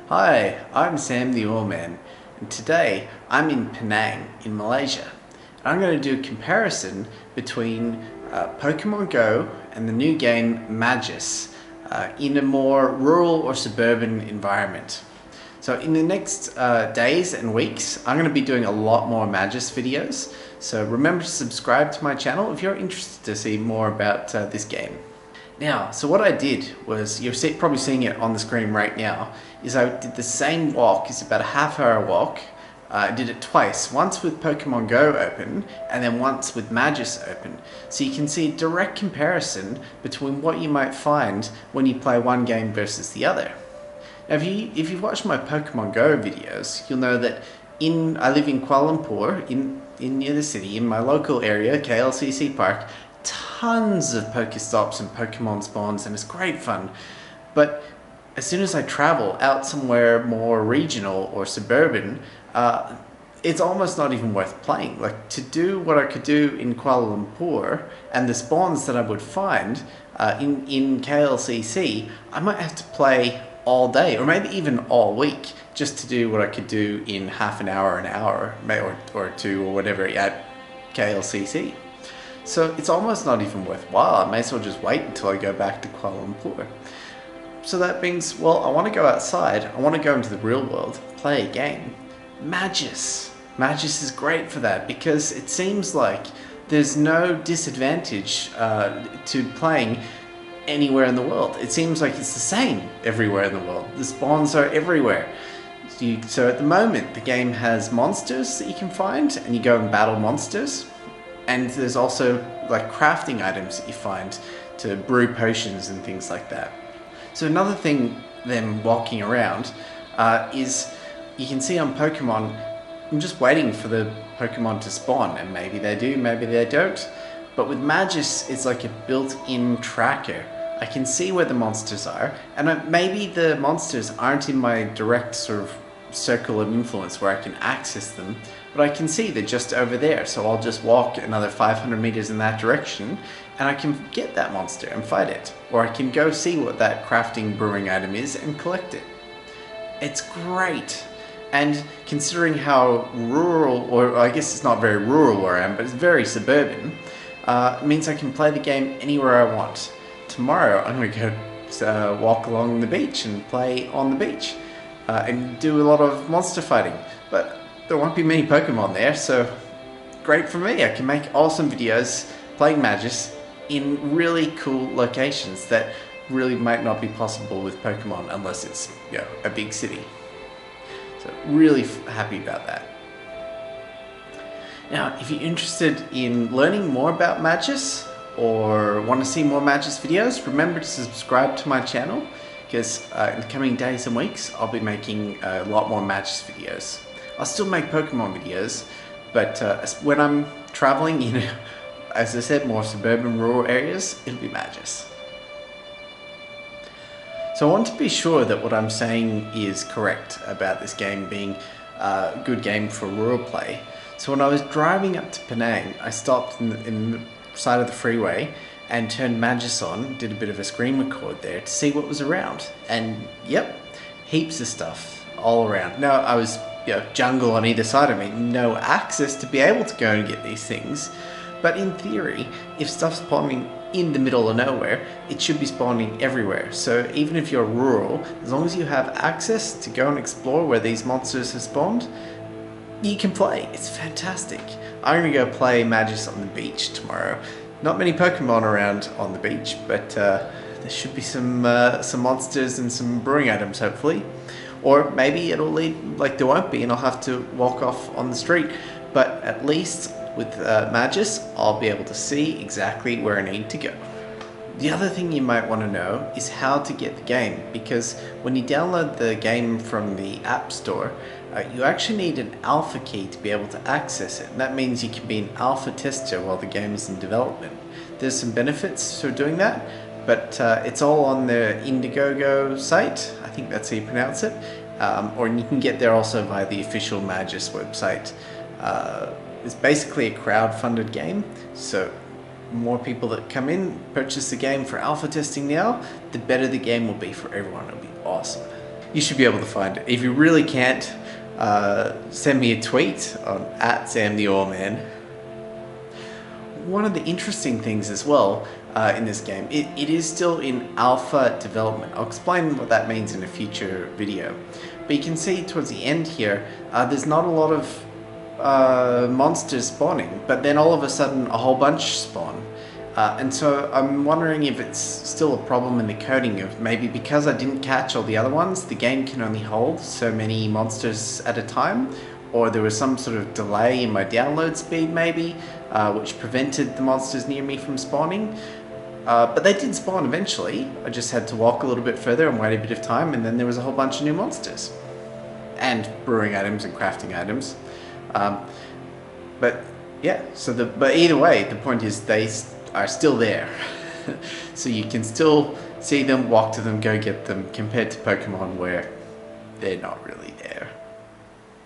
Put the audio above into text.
Hi, I'm Sam the Oilman, and today I'm in Penang in Malaysia. And I'm going to do a comparison between Pokemon Go and the new game Maguss in a more rural or suburban environment. So in the next days and weeks, I'm going to be doing a lot more Maguss videos. So remember to subscribe to my channel if you're interested to see more about this game. Now, so what I did was, you're probably seeing it on the screen right now, is I did the same walk. It's about a half-hour walk. I did it twice, once with Pokemon Go open and then once with Maguss open. So you can see a direct comparison between what you might find when you play one game versus the other. Now, if you've watched my Pokemon Go videos, you'll know that I live in Kuala Lumpur, in near the city, in my local area, KLCC Park. Tons of Pokestops and Pokemon spawns, and it's great fun. But as soon as I travel out somewhere more regional or suburban, it's almost not even worth playing. Like, to do what I could do in Kuala Lumpur and the spawns that I would find in KLCC, I might have to play all day or maybe even all week just to do what I could do in half an hour, or two or whatever at KLCC. So it's almost not even worthwhile. I may as well just wait until I go back to Kuala Lumpur. So that means, well, I want to go outside. I want to go into the real world, play a game. Maguss is great for that because it seems like there's no disadvantage to playing anywhere in the world. It seems like it's the same everywhere in the world. The spawns are everywhere. So at the moment, the game has monsters that you can find, and you go and battle monsters. And there's also like crafting items that you find to brew potions and things like that. So another thing them walking around is you can see on Pokemon, I'm just waiting for the Pokemon to spawn, and maybe they do, maybe they don't. But with Maguss, it's like a built-in tracker. I can see where the monsters are, and maybe the monsters aren't in my direct sort of circle of influence where I can access them, but I can see they're just over there, so I'll just walk another 500 meters in that direction and I can get that monster and fight it, or I can go see what that crafting brewing item is and collect it. It's great. And considering how rural, or I guess it's not very rural where I am, but it's very suburban, it means I can play the game anywhere I want. Tomorrow I'm going to go walk along the beach and play on the beach. And do a lot of monster fighting, but there won't be many Pokemon there, so great for me. I can make awesome videos playing Maguss in really cool locations that really might not be possible with Pokemon unless it's, you know, a big city. So really happy about that. Now, if you're interested in learning more about Maguss or want to see more Maguss videos, remember to subscribe to my channel, because in the coming days and weeks, I'll be making a lot more Maguss videos. I'll still make Pokemon videos, but when I'm traveling in, as I said, more suburban, rural areas, it'll be Maguss. So I want to be sure that what I'm saying is correct about this game being a good game for rural play. So when I was driving up to Penang, I stopped in the side of the freeway and turned Maguss on, did a bit of a screen record there to see what was around. And yep, heaps of stuff all around. Now, I was, jungle on either side of me, no access to be able to go and get these things. But in theory, if stuff's spawning in the middle of nowhere, it should be spawning everywhere. So even if you're rural, as long as you have access to go and explore where these monsters have spawned, you can play. It's fantastic. I'm gonna go play Maguss on the beach tomorrow. Not many Pokemon around on the beach, but there should be some monsters and some brewing items, hopefully. Or maybe it'll lead, like there won't be, and I'll have to walk off on the street. But at least with Maguss, I'll be able to see exactly where I need to go. The other thing you might want to know is how to get the game, because when you download the game from the App Store, you actually need an alpha key to be able to access it, and that means you can be an alpha tester while the game is in development. There's some benefits to doing that, but it's all on the Indiegogo site, I think that's how you pronounce it, or you can get there also via the official Maguss website. It's basically a crowd-funded game, so more people that come in, purchase the game for alpha testing now, the better the game will be for everyone. It'll be awesome. you should be able to find it. If you really can't, send me a tweet on @SamTheOilMan. One of the interesting things as well in this game, it is still in alpha development. I'll explain what that means in a future video. But you can see towards the end here, there's not a lot of monsters spawning, but then all of a sudden a whole bunch spawn. And so I'm wondering if it's still a problem in the coding of maybe because I didn't catch all the other ones, the game can only hold so many monsters at a time, or there was some sort of delay in my download speed maybe, which prevented the monsters near me from spawning. But they did spawn eventually. I just had to walk a little bit further and wait a bit of time, and then there was a whole bunch of new monsters. And brewing items and crafting items. But yeah, but either way, the point is they are still there. So you can still see them, walk to them, go get them, compared to Pokemon where they're not really there.